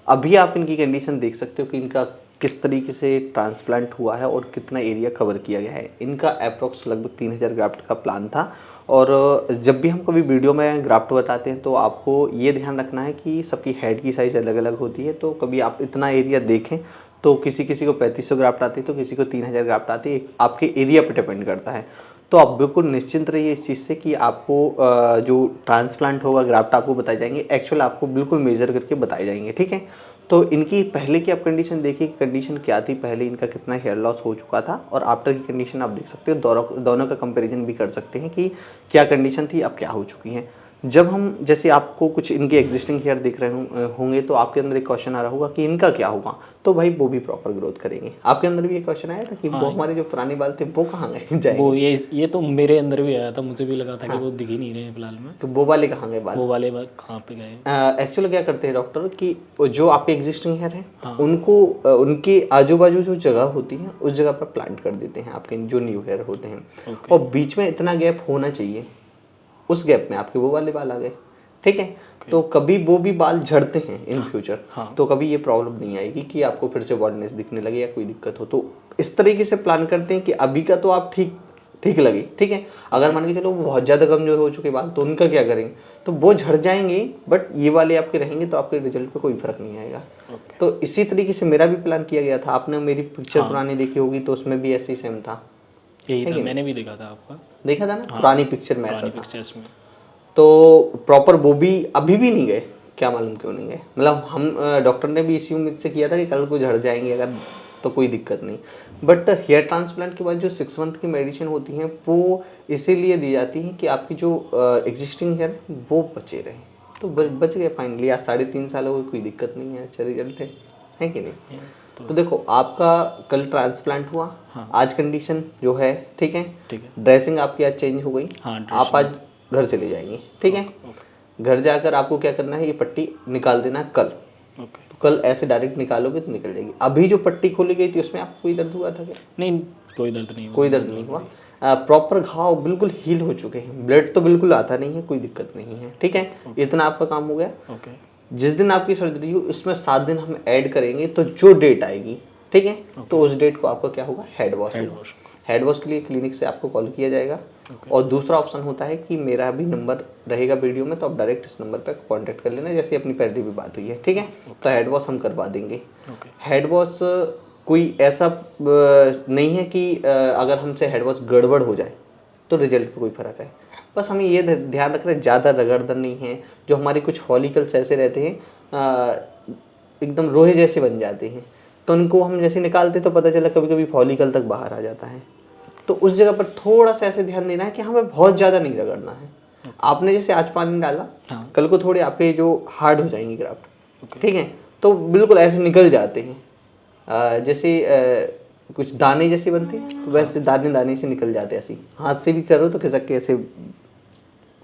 अभी आप इनकी कंडीशन देख सकते हो कि इनका किस तरीके से ट्रांसप्लांट हुआ है और कितना एरिया कवर किया गया है। इनका अप्रोक्स लगभग 3000 ग्राफ्ट का प्लान था। और जब भी हम कभी वीडियो में ग्राफ्ट बताते हैं तो आपको ये ध्यान रखना है कि सबकी हेड की साइज़ अलग अलग होती है। तो कभी आप इतना एरिया देखें तो किसी किसी को 3500 ग्राफ्ट आती है तो किसी को 3000 ग्राफ्ट आती है, आपके एरिया पर डिपेंड करता है। तो आप बिल्कुल निश्चिंत रहिए इस चीज़ से कि आपको जो ट्रांसप्लांट होगा ग्राफ्ट आपको बताए जाएंगे, एक्चुअल आपको बिल्कुल मेजर करके बताए जाएंगे, ठीक है। तो इनकी पहले की आप कंडीशन देखिए कि कंडीशन क्या थी, पहले इनका कितना हेयर लॉस हो चुका था, और आफ्टर की कंडीशन आप देख सकते हो। दोनों का कंपैरिजन भी कर सकते हैं कि क्या कंडीशन थी अब क्या हो चुकी है। जब हम जैसे आपको कुछ इनके एग्जिस्टिंग हेयर दिख रहे होंगे तो आपके अंदर एक क्वेश्चन आ रहा होगा कि इनका क्या होगा, तो भाई वो भी प्रॉपर ग्रोथ करेंगे। आपके अंदर भी ये क्वेश्चन आया था कि वो हमारे जो पुराने बाल थे वो कहाँ गए जाएंगे? वो ये तो मेरे अंदर भी आया था, मुझे भी लगा था कि वो दिख ही नहीं रहे हैं फिलहाल में। तो वो वाले कहाँ गए बाल? वो वाले बाल कहाँ पे गए? एक्चुअली क्या करते हैं डॉक्टर कि जो आपके एग्जिस्टिंग हेयर हैं उनको उनके आजू बाजू जो जगह होती है उस जगह पर प्लांट कर देते हैं आपके जो न्यू हेयर होते हैं। और बीच में इतना गैप होना चाहिए, उस गैप में आपके वो वाले बाल आ गए, ठीक है। तो कभी वो भी बाल झड़ते हैं इन फ्यूचर, तो कभी ये प्रॉब्लम नहीं आएगी कि आपको फिर से बॉल्डनेस दिखने लगे या कोई दिक्कत हो। तो इस तरीके से प्लान करते हैं कि अभी का तो आप ठीक लगे, ठीक है। अगर मान के चलो वो बहुत ज़्यादा कमजोर हो चुके बाल तो उनका क्या करेंगे, तो वो झड़ जाएंगे, बट ये वाले आपके रहेंगे तो आपके रिजल्ट पे कोई फर्क नहीं आएगा। तो इसी तरीके से मेरा भी प्लान किया गया था। आपने मेरी पिक्चर पुरानी देखी होगी तो उसमें भी ऐसे ही सेम था, यही था, मैंने भी देखा था आपका, देखा था ना पुरानी पिक्चर में ऐसा था। पिक्चर्स में तो प्रॉपर वो भी अभी भी नहीं गए, क्या मालूम क्यों नहीं गए। मतलब हम डॉक्टर ने भी इसी उम्मीद से किया था कि कल को झड़ जाएंगे अगर तो कोई दिक्कत नहीं। बट हेयर ट्रांसप्लांट के बाद जो 6 मंथ की मेडिसिन होती हैं वो इसीलिए दी जाती हैं कि आपकी जो एग्जिस्टिंग हेयर वो बचे रहे। तो बच गए फाइनली, आज 3.5 साल हो गए, कोई दिक्कत नहीं है, अच्छा रिजल्ट है कि नहीं। तो देखो आपका कल ट्रांसप्लांट हुआ, आज कंडीशन जो है ठीक है, ड्रेसिंग आपकी आज चेंज हो गई, आप आज घर चले जाएंगे, ठीक है। घर जाकर आपको क्या करना है, ये पट्टी निकाल देना है कल। तो कल ऐसे डायरेक्ट निकालोगे तो निकल जाएगी। अभी जो पट्टी खोली गई थी उसमें आपको कोई दर्द हुआ था क्या? नहीं, कोई दर्द नहीं हुआ। कोई दर्द नहीं हुआ। प्रॉपर घाव बिल्कुल हील हो चुके हैं, ब्लड तो बिल्कुल आता नहीं है, कोई दिक्कत नहीं है, ठीक है। इतना आपका काम हो गया। जिस दिन आपकी सर्जरी हो उसमें 7 दिन हम ऐड करेंगे, तो जो डेट आएगी, ठीक है, तो उस डेट को आपका क्या होगा, हेड वॉश होगा। हेड वॉश के लिए क्लिनिक से आपको कॉल किया जाएगा। और दूसरा ऑप्शन होता है कि मेरा भी नंबर रहेगा वीडियो में, तो आप डायरेक्ट इस नंबर पर कांटेक्ट कर लेना, जैसे अपनी पहले भी बात हुई है, ठीक है। तो हेड वॉश हम करवा देंगे। हेड वॉश कोई ऐसा नहीं है कि अगर हमसे हेड वॉश गड़बड़ हो जाए तो रिजल्ट पे कोई फर्क है। बस हमें ये ध्यान रखना है ज़्यादा रगड़दर नहीं है। जो हमारे कुछ फॉलिकल्स ऐसे रहते हैं एकदम रोहे जैसे बन जाते हैं, तो उनको हम जैसे निकालते तो पता चला कभी कभी फॉलिकल तक बाहर आ जाता है। तो उस जगह पर थोड़ा सा ऐसे ध्यान देना है कि हमें बहुत ज़्यादा नहीं रगड़ना है। आपने जैसे आज पानी डाला, कल को थोड़े आपके जो हार्ड हो जाएंगे ग्राफ्ट, ठीक है, तो बिल्कुल ऐसे निकल जाते हैं। जैसे कुछ दाने जैसे बनते हैं, तो वैसे दाने दाने से निकल जाते हैं। ऐसे हाथ से भी करो तो खिसक के ऐसे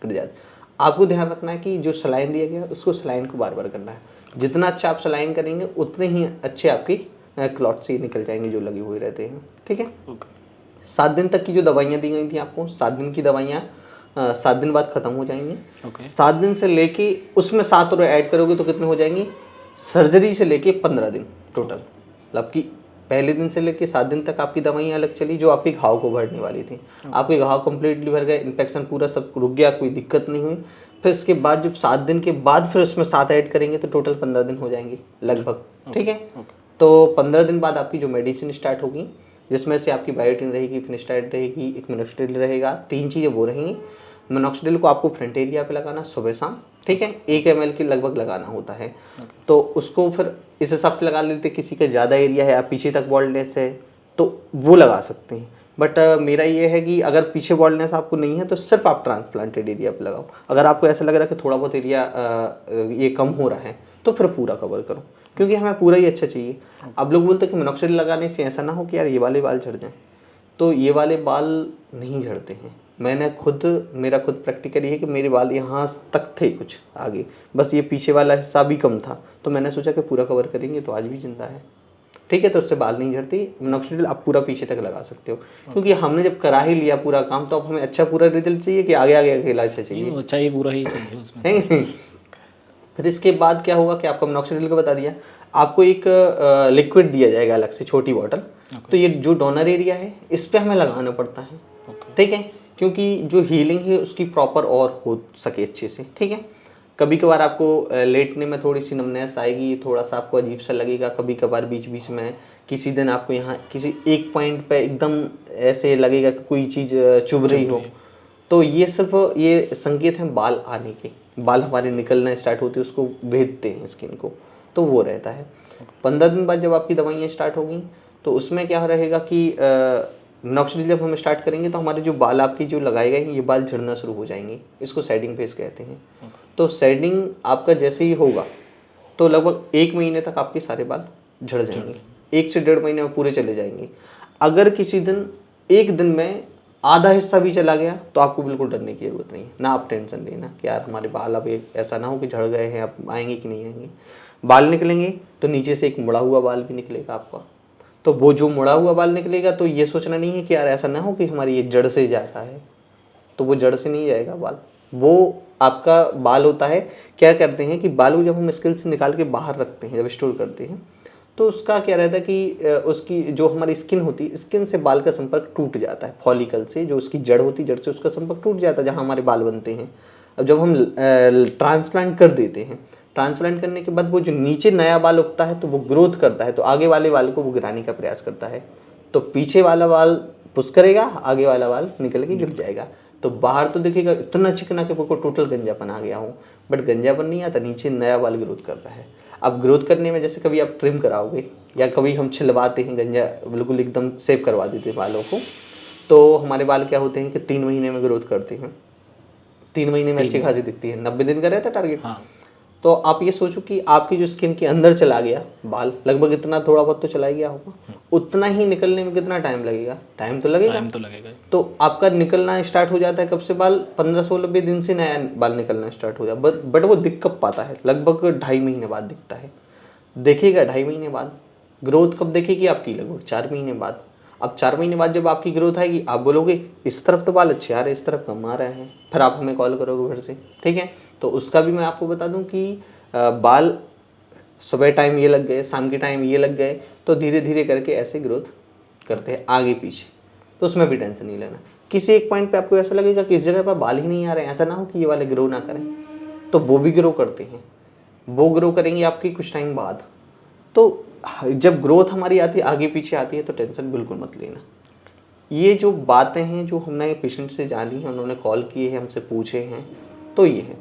कट जाते। आपको ध्यान रखना है कि जो सलाइन दिया गया उसको सलाइन को बार बार करना है। जितना अच्छा आप सलाइन करेंगे उतने ही अच्छे आपकी क्लॉट से निकल जाएंगे जो लगे हुए रहते हैं, ठीक है। 7 दिन तक की जो दवाइयाँ दी गई थी आपको, 7 दिन की दवाइयाँ 7 दिन बाद खत्म हो जाएंगी। 7 दिन से लेके उसमें 7 और ऐड करोगे तो कितने हो जाएंगी, सर्जरी से लेके 15 दिन टोटल। मतलब कि पहले दिन से लेके 7 दिन तक आपकी दवाइयाँ अलग चली जो आपके घाव को भरने वाली थी। आपके घाव कंप्लीटली भर गए, इन्फेक्शन पूरा सब रुक गया, कोई दिक्कत नहीं हुई। फिर इसके बाद जब 7 दिन के बाद फिर उसमें 7 ऐड करेंगे तो टोटल 15 दिन हो जाएंगे लगभग, ठीक है। तो 15 दिन बाद आपकी जो मेडिसिन स्टार्ट होगी, जिसमें से आपकी बायोटिन रहेगी, फिनिस्टाइड रहेगी, एक मिनोक्सिडिल रहेगा, 3 चीज़ें वो रहेंगी। मिनोक्सिडिल को आपको फ्रंट एरिया पे लगाना सुबह शाम, ठीक है, 1 ml के लगभग लगाना होता है। तो उसको फिर इस हिसाब से लगा लेते, किसी का ज़्यादा एरिया है या पीछे तक बॉल्डनेस है तो वो लगा सकते हैं। बट मेरा ये है कि अगर पीछे बॉल्डनेस आपको नहीं है तो सिर्फ आप ट्रांसप्लांटेड एरिया पे लगाओ। अगर आपको ऐसा लग रहा है कि थोड़ा बहुत एरिया ये कम हो रहा है तो फिर पूरा कवर करो, क्योंकि हमें पूरा ही अच्छा चाहिए। अब लोग बोलते हैं कि मिनोक्सिडिल लगाने से ऐसा ना हो कि यार ये वाले बाल झड़ जाएं, तो ये वाले बाल नहीं झड़ते हैं। मेरा खुद प्रैक्टिकल ये है कि मेरे बाल यहाँ तक थे कुछ आगे, बस ये पीछे वाला हिस्सा भी कम था, तो मैंने सोचा कि पूरा कवर करेंगे तो आज भी जिंदा है, ठीक है। तो उससे बाल नहीं झड़ती। मिनोक्सिडिल आप पूरा पीछे तक लगा सकते हो, क्योंकि हमने जब करा ही लिया पूरा काम तो अब हमें अच्छा पूरा रिजल्ट चाहिए कि आगे आगे अकेला अच्छा चाहिए, अच्छा ही पूरा ही चाहिए उसमें। फिर इसके बाद क्या होगा कि आपको मिनॉक्सिडिल को बता दिया, आपको एक लिक्विड दिया जाएगा अलग से, छोटी बॉटल। तो ये जो डोनर एरिया है इस पे हमें लगाना पड़ता है, ठीक है, क्योंकि जो हीलिंग है उसकी प्रॉपर और हो सके अच्छे से, ठीक है। कभी कभार आपको लेटने में थोड़ी सी नमनेस आएगी, थोड़ा सा आपको अजीब सा लगेगा, कभी कभार बीच बीच में किसी दिन आपको यहाँ किसी एक पॉइंट पे एकदम ऐसे लगेगा कि कोई चीज़ चुभ रही हो। तो ये सिर्फ ये संकेत हैं बाल आने के, बाल हमारे निकलना स्टार्ट होते हैं, उसको भेदते हैं स्किन को, तो वो रहता है। 15 दिन बाद जब आपकी दवाइयाँ स्टार्ट होगी तो उसमें क्या रहेगा कि मिनॉक्सिडिल जब हम स्टार्ट करेंगे तो हमारे जो बाल आपकी जो लगाए गए ये बाल झड़ना शुरू हो जाएंगे, इसको शेडिंग फेज कहते हैं। तो शेडिंग आपका जैसे ही होगा तो लगभग 1 महीने तक आपके सारे बाल झड़ जाएंगे, 1 से 1.5 महीने में पूरे चले जाएंगे। अगर किसी दिन एक दिन में आधा हिस्सा भी चला गया तो आपको बिल्कुल डरने की जरूरत नहीं है, ना आप टेंशन लेना कि यार हमारे बाल अब ऐसा ना हो कि झड़ गए हैं, अब आएंगे कि नहीं आएंगे। बाल निकलेंगे तो नीचे से एक मुड़ा हुआ बाल भी निकलेगा आपका, तो वो जो मुड़ा हुआ बाल निकलेगा तो ये सोचना नहीं है कि यार ऐसा ना हो कि हमारी ये जड़ से जा रहा है, तो वो जड़ से नहीं जाएगा बाल, वो आपका बाल होता है। क्या करते हैं कि बाल को जब हम स्किन से निकाल के बाहर रखते हैं, जब स्टोर करते हैं, तो उसका क्या रहता है कि उसकी जो हमारी स्किन होती है, स्किन से बाल का संपर्क टूट जाता है, फॉलिकल से जो उसकी जड़ होती है, जड़ से उसका संपर्क टूट जाता है जहाँ हमारे बाल बनते हैं। अब जब हम ट्रांसप्लांट कर देते हैं, ट्रांसप्लांट करने के बाद वो जो नीचे नया बाल उगता है तो वो ग्रोथ करता है, तो आगे वाले बाल को वो गिराने का प्रयास करता है, तो पीछे वाला बाल पुश करेगा, आगे वाला बाल निकल के गिर जाएगा। तो बाहर तो दिखेगा इतना चिकना कि वो टोटल गंजापन आ गया हो, बट गंजापन नहीं आता, नीचे नया बाल ग्रोथ करता है। अब ग्रोथ करने में जैसे कभी आप ट्रिम कराओगे या कभी हम छिलवाते हैं, गंजा बिल्कुल एकदम सेव करवा देते हैं बालों को, तो हमारे बाल क्या होते हैं कि 3 महीने में ग्रोथ करते हैं, 3 महीने में अच्छी खासी दिखती है। 90 दिन का रहता है टारगेट। हाँ। तो आप ये सोचो कि आपकी जो स्किन के अंदर चला गया बाल, लगभग इतना थोड़ा बहुत तो चला ही गया होगा, उतना ही निकलने में कितना टाइम लगेगा? टाइम तो लगेगा। तो आपका निकलना स्टार्ट हो जाता है कब से बाल? 15-16 दिन से नया बाल निकलना स्टार्ट हो जाता है, बट वो दिख कब पाता है? लगभग 2.5 महीने बाद दिखता है। देखेगा 2.5 महीने बाद। ग्रोथ कब देखेगी आपकी? लगभग 4 महीने बाद। अब 4 महीने बाद जब आपकी ग्रोथ आएगी, आप बोलोगे इस तरफ तो बाल अच्छे आ रहे हैं, इस तरफ कम आ रहे हैं, फिर आप हमें कॉल करोगे फिर से, ठीक है। तो उसका भी मैं आपको बता दूं कि बाल सुबह टाइम ये लग गए, शाम के टाइम ये लग गए, तो धीरे धीरे करके ऐसे ग्रोथ करते हैं आगे पीछे, तो उसमें भी टेंशन नहीं लेना। किसी एक पॉइंट पे आपको ऐसा लगेगा कि इस जगह पर बाल ही नहीं आ रहे हैं, ऐसा ना हो कि ये वाले ग्रो ना करें, तो वो भी ग्रो करते हैं, वो ग्रो करेंगे आपकी कुछ टाइम बाद। तो जब ग्रोथ हमारी आती है आगे पीछे आती है तो टेंशन बिल्कुल मत लेना। ये जो बातें हैं जो हमने पेशेंट से जानी है, उन्होंने कॉल किए हैं, हमसे पूछे हैं, तो ये है।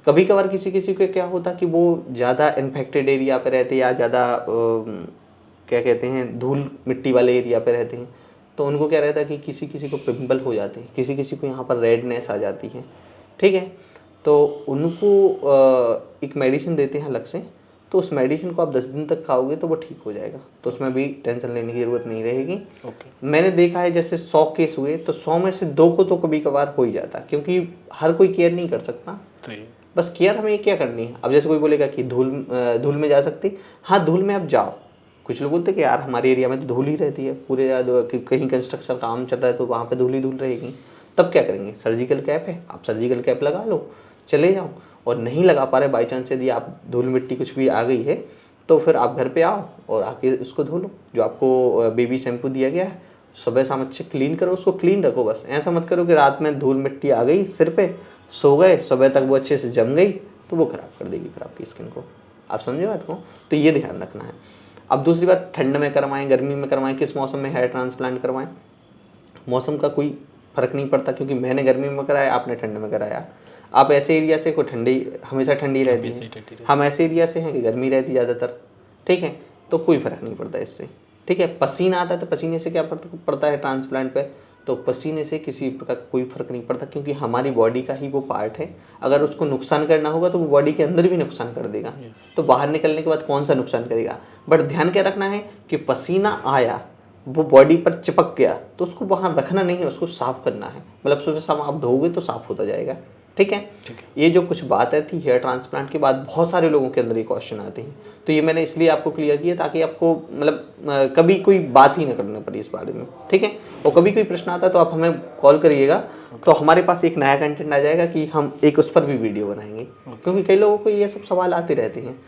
कभी कभार किसी किसी को क्या होता कि वो ज़्यादा इन्फेक्टेड एरिया पे रहते हैं या ज़्यादा क्या कहते हैं धूल मिट्टी वाले एरिया पे रहते हैं, तो उनको क्या रहता है कि किसी किसी को पिंपल हो जाते हैं, किसी किसी को यहाँ पर रेडनेस आ जाती है, ठीक है। तो उनको एक मेडिसिन देते हैं अलग से, तो उस मेडिसिन को आप 10 दिन तक खाओगे तो वो ठीक हो जाएगा, तो उसमें भी टेंशन लेने की ज़रूरत नहीं रहेगी। मैंने देखा है जैसे 100 केस हुए तो 100 में से 2 को तो कभी कभार हो ही जाता, क्योंकि हर कोई केयर नहीं कर सकता। बस केयर हमें क्या करनी है। अब जैसे कोई बोलेगा कि धूल में जा सकती, हाँ धूल में आप जाओ। कुछ लोग बोलते हैं कि यार हमारे एरिया में तो धूल ही रहती है पूरे, कहीं कंस्ट्रक्शन काम चल रहा है तो वहाँ पे धूल ही धूल रहेगी, तब क्या करेंगे? सर्जिकल कैप है, आप सर्जिकल कैप लगा लो, चले जाओ। और नहीं लगा पा रहे बाई चांस यदि आप धूल मिट्टी कुछ भी आ गई है, तो फिर आप घर पे आओ और आके उसको धो लो। जो आपको बेबी शैम्पू दिया गया है, सुबह शाम अच्छे क्लीन करो, उसको क्लीन रखो। बस ऐसा मत करो कि रात में धूल मिट्टी आ गई सिर पे, सो गए, सुबह तक वो अच्छे से जम गई तो वो ख़राब कर देगी फिर आपकी स्किन को। आप समझे बात को? तो ये ध्यान रखना है। अब दूसरी बात, ठंड में करवाएं, गर्मी में करवाएं, किस मौसम में हेयर ट्रांसप्लांट करवाएं, मौसम का कोई फ़र्क नहीं पड़ता, क्योंकि मैंने गर्मी में कराया, आपने ठंड में कराया। आप ऐसे एरिया से को ठंडी हमेशा ठंडी रहती है, हम ऐसे एरिया से हैं कि गर्मी रहती ज़्यादातर, ठीक है, तो कोई फ़र्क नहीं पड़ता इससे, ठीक है। पसीना आता है तो पसीने से क्या पड़ता है ट्रांसप्लांट पे, तो पसीने से किसी प्रकार कोई फ़र्क नहीं पड़ता, क्योंकि हमारी बॉडी का ही वो पार्ट है। अगर उसको नुकसान करना होगा तो वो बॉडी के अंदर भी नुकसान कर देगा, तो बाहर निकलने के बाद कौन सा नुकसान करेगा। बट ध्यान क्या रखना है कि पसीना आया, वो बॉडी पर चिपक गया, तो उसको वहाँ रखना नहीं है, उसको साफ़ करना है। मतलब सुबह शाम आप धोगे तो साफ़ होता जाएगा, ठीक है। ये जो कुछ बातें थी हेयर ट्रांसप्लांट के बाद बहुत सारे लोगों के अंदर ये क्वेश्चन आते हैं, तो ये मैंने इसलिए आपको क्लियर किया ताकि आपको मतलब कभी कोई बात ही ना करना पड़े इस बारे में, ठीक है। और कभी कोई प्रश्न आता है तो आप हमें कॉल करिएगा, तो हमारे पास एक नया कंटेंट आ जाएगा कि हम एक उस पर भी वीडियो बनाएंगे, क्योंकि कई लोगों को ये सब सवाल आते रहते हैं।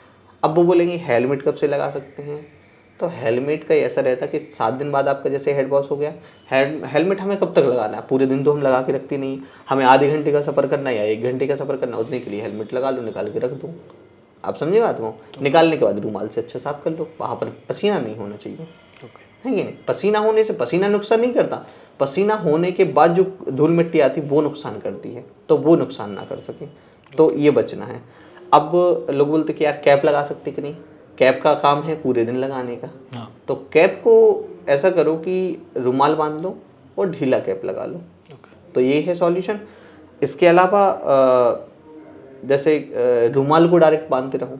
अब वो बोलेंगे हेलमेट कब से लगा सकते हैं, तो हेलमेट का ऐसा रहता है कि 7 दिन बाद आपका जैसे हेड वॉश हो गया, हेलमेट हमें कब तक लगाना है, पूरे दिन तो हम लगा के रखते नहीं, हमें आधे घंटे का सफ़र करना है या 1 घंटे का सफ़र करना है, उतने के लिए हेलमेट लगा लो, निकाल के रख दो। आप समझे बात को? निकालने के बाद रूमाल से अच्छा साफ कर लो, वहाँ पर पसीना नहीं होना चाहिए, है कि नहीं। पसीना होने से, पसीना नुकसान नहीं करता, पसीना होने के बाद जो धूल मिट्टी आती है वो नुकसान करती है, तो वो नुकसान ना कर सके, तो ये बचना है। अब लोग बोलते कि यार कैप लगा सकते कि नहीं, कैप का काम है पूरे दिन लगाने का, तो कैप को ऐसा करो कि रुमाल बांध लो और ढीला कैप लगा लो, तो ये है सॉल्यूशन। इसके अलावा जैसे रुमाल को डायरेक्ट बांधते रहो,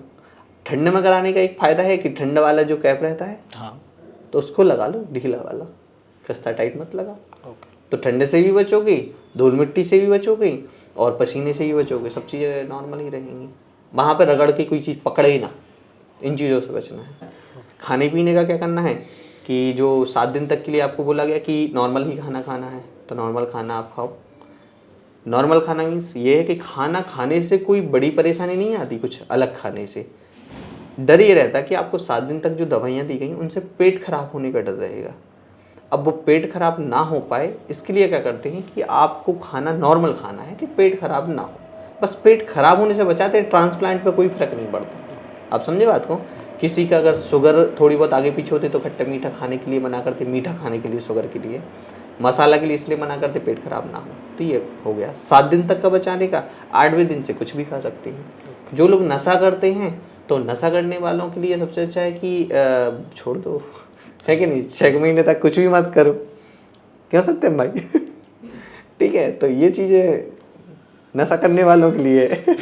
ठंड में कराने का एक फ़ायदा है कि ठंड वाला जो कैप रहता है तो उसको लगा लो, ढीला वाला, खस्ता टाइट मत लगा, तो ठंडे से भी बचोगे, धूल मिट्टी से भी बचोगे और पसीने से भी बचोगे, सब चीज़ें नॉर्मल ही रहेंगी। वहाँ पे रगड़ के कोई चीज़ पकड़े ही ना, इन चीज़ों से बचना है। खाने पीने का क्या करना है कि जो 7 दिन तक के लिए आपको बोला गया कि नॉर्मल ही खाना खाना है, तो नॉर्मल खाना आप खाओ। नॉर्मल खाना मीन्स ये है कि खाना खाने से कोई बड़ी परेशानी नहीं आती, कुछ अलग खाने से डर ये रहता है कि आपको 7 दिन तक जो दवाइयाँ दी गई उनसे पेट खराब होने का डर रहेगा। अब वो पेट खराब ना हो पाए इसके लिए क्या करते हैं कि आपको खाना नॉर्मल खाना है कि पेट खराब ना हो, बस पेट खराब होने से बचाते हैं, ट्रांसप्लांट पे कोई फर्क नहीं पड़ता। आप समझे बात को? किसी का अगर शुगर थोड़ी बहुत आगे पीछे होती तो खट्टा मीठा खाने के लिए मना करते, मीठा खाने के लिए शुगर के लिए, मसाला के लिए इसलिए मना करते पेट खराब ना हो। तो ये हो गया 7 दिन तक का बचाने का। 8वें दिन से कुछ भी खा सकते हैं। जो लोग नशा करते हैं तो नशा करने वालों के लिए सबसे अच्छा है कि छोड़ दो, है कि नहीं, 6 महीने तक कुछ भी मत करो, कह सकते हैं भाई ठीक है। तो ये चीज़ें नशा करने वालों के लिए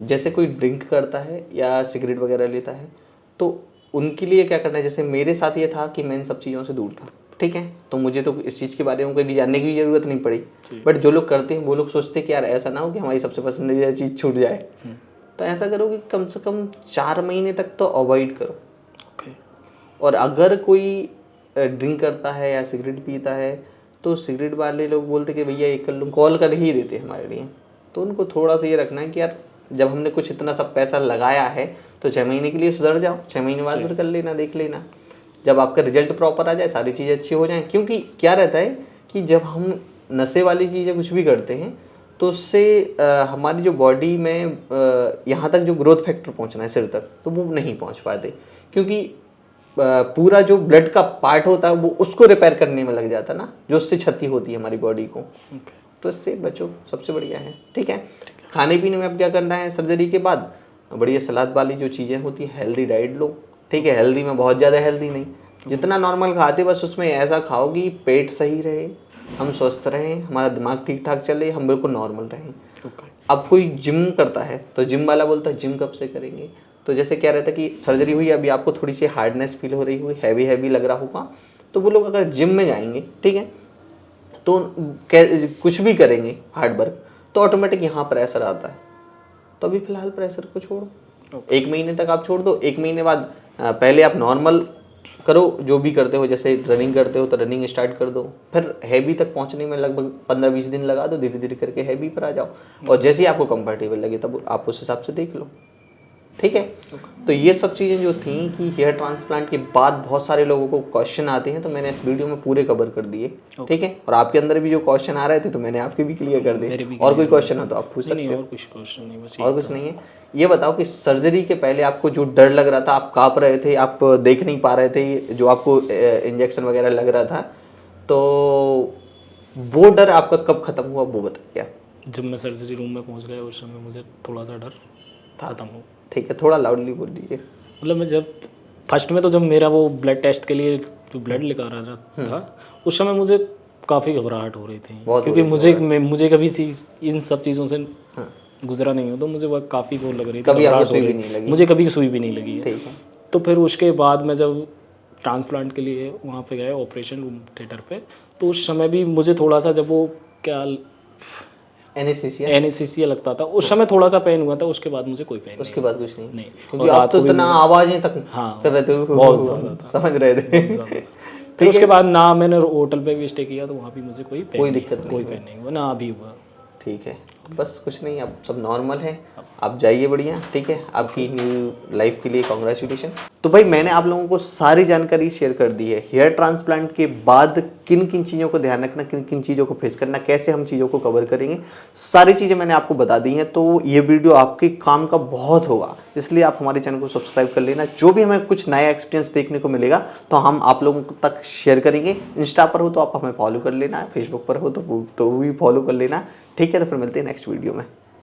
जैसे कोई ड्रिंक करता है या सिगरेट वगैरह लेता है तो उनके लिए क्या करना है, जैसे मेरे साथ ये था कि मैं इन सब चीज़ों से दूर था, ठीक है, तो मुझे तो इस चीज़ के बारे में कभी जानने की ज़रूरत नहीं पड़ी। बट जो लोग करते हैं वो लोग सोचते हैं कि यार ऐसा ना हो कि हमारी सबसे पसंदीदा चीज़ छूट जाए, तो ऐसा करो कि कम से कम 4 महीने तक तो अवॉइड करो। और अगर कोई ड्रिंक करता है या सिगरेट पीता है तो सिगरेट वाले लोग बोलते कि भैया एक कर लूँ, कॉल कर ही देते हैं हमारे लिए, तो उनको थोड़ा सा ये रखना है कि यार जब हमने कुछ इतना सब पैसा लगाया है तो 6 महीने के लिए सुधर जाओ, 6 महीने बाद फिर कर लेना, देख लेना, जब आपका रिजल्ट प्रॉपर आ जाए, सारी चीज़ें अच्छी हो जाएं। क्योंकि क्या रहता है कि जब हम नशे वाली चीज़ें कुछ भी करते हैं तो उससे हमारी जो बॉडी में यहाँ तक जो ग्रोथ फैक्टर पहुँचना है सिर तक, तो वो नहीं पहुँच पाते, क्योंकि पूरा जो ब्लड का पार्ट होता है वो उसको रिपेयर करने में लग जाता है ना, जो उससे क्षति होती है हमारी बॉडी को। तो इससे बचो, सबसे बढ़िया है, ठीक है। खाने पीने में अब क्या करना है, सर्जरी के बाद बढ़िया सलाद वाली जो चीज़ें होती हैं, हेल्दी डाइट लो, ठीक है। हेल्दी में बहुत ज़्यादा हेल्दी नहीं, जितना नॉर्मल खाते बस उसमें ऐसा खाओ कि पेट सही रहे, हम स्वस्थ रहें, हमारा दिमाग ठीक ठाक चले, हम बिल्कुल नॉर्मल रहें। अब कोई जिम करता है तो जिम वाला बोलता है जिम कब से करेंगे, तो जैसे क्या रहता है कि सर्जरी हुई, अभी आपको थोड़ी सी हार्डनेस फील हो रही हुई, हैवी लग रहा होगा, तो वो लोग अगर जिम में जाएंगे, ठीक है, तो कुछ भी करेंगे हार्ड वर्क, तो ऑटोमेटिक यहाँ प्रेशर आता है। तो अभी फिलहाल प्रेशर को छोड़ो, 1 महीने तक आप छोड़ दो। 1 महीने बाद पहले आप नॉर्मल करो जो भी करते हो, जैसे रनिंग करते हो तो रनिंग स्टार्ट कर दो, फिर हैवी तक पहुँचने में लगभग 15-20 दिन लगा दो, धीरे धीरे करके हैवी पर आ जाओ, और जैसे ही आपको कंफर्टेबल लगे तब आप उस हिसाब से देख लो, ठीक है। तो ये सब चीज़ें जो थी कि हेयर ट्रांसप्लांट के बाद बहुत सारे लोगों को क्वेश्चन आते हैं, तो मैंने इस वीडियो में पूरे कवर कर दिए, ठीक है। और आपके अंदर भी जो क्वेश्चन आ रहे थे तो मैंने आपके भी क्लियर कर दिए। और कोई क्वेश्चन हो तो आप पूछ सकते हो। और कुछ क्वेश्चन नहीं, बस और कुछ नहीं है। ये बताओ कि सर्जरी के पहले आपको जो डर लग रहा था, आप काँप रहे थे, आप देख नहीं पा रहे थे, जो आपको इंजेक्शन वगैरह लग रहा था, तो वो डर आपका कब खत्म हुआ वो बताइए। जब मैं सर्जरी रूम में पहुंच गया उस समय मुझे थोड़ा सा डर खत्म हो। ठीक है, थोड़ा लाउडली बोल दीजिए। मतलब मैं जब फर्स्ट में तो जब मेरा वो ब्लड टेस्ट के लिए जो ब्लड लेकर आ रहा था उस समय मुझे काफ़ी घबराहट हो रही थी, क्योंकि मुझे कभी इन सब चीज़ों से गुजरा नहीं हो, तो मुझे वह काफ़ी वो लग रही थी, कभी आपको सुई भी नहीं लगी? मुझे कभी सुई भी नहीं लगी है। ठीक है। तो फिर उसके बाद मैं जब ट्रांसप्लांट के लिए वहाँ पे गए ऑपरेशन रूम थिएटर पे, तो उस समय भी मुझे थोड़ा सा जब वो क्या एनेस्थीसिया लगता था उस समय, थोड़ा सा पेन हुआ था, उसके बाद मुझे कोई पेन उसके बाद कुछ नहीं नहीं। क्योंकि आप तो इतना आवाजें तक कर रहे थे, बहुत ज़्यादा था, समझ रहे थे। फिर उसके बाद ना मैंने होटल पे भी स्टे किया तो वहाँ भी मुझे कोई दिक्कत नहीं, कोई पेन नहीं हुआ, ना अभी हुआ। ठीक है, बस कुछ नहीं, अब सब नॉर्मल है, आप जाइए बढ़िया। ठीक है, आपकी न्यू लाइफ के लिए कांग्रेचुलेशन। तो भाई मैंने आप लोगों को सारी जानकारी शेयर कर दी है। हेयर ट्रांसप्लांट के बाद किन किन चीज़ों को ध्यान रखना, किन किन चीज़ों को फेस करना, कैसे हम चीज़ों को कवर करेंगे, सारी चीज़ें मैंने आपको बता दी हैं। तो ये वीडियो आपके काम का बहुत होगा, इसलिए आप हमारे चैनल को सब्सक्राइब कर लेना। जो भी हमें कुछ नया एक्सपीरियंस देखने को मिलेगा तो हम आप लोगों तक शेयर करेंगे। इंस्टा पर हो तो आप हमें फॉलो कर लेना, फेसबुक पर हो तो भी फॉलो कर लेना। ठीक है, तो फिर मिलते हैं नेक्स्ट वीडियो में।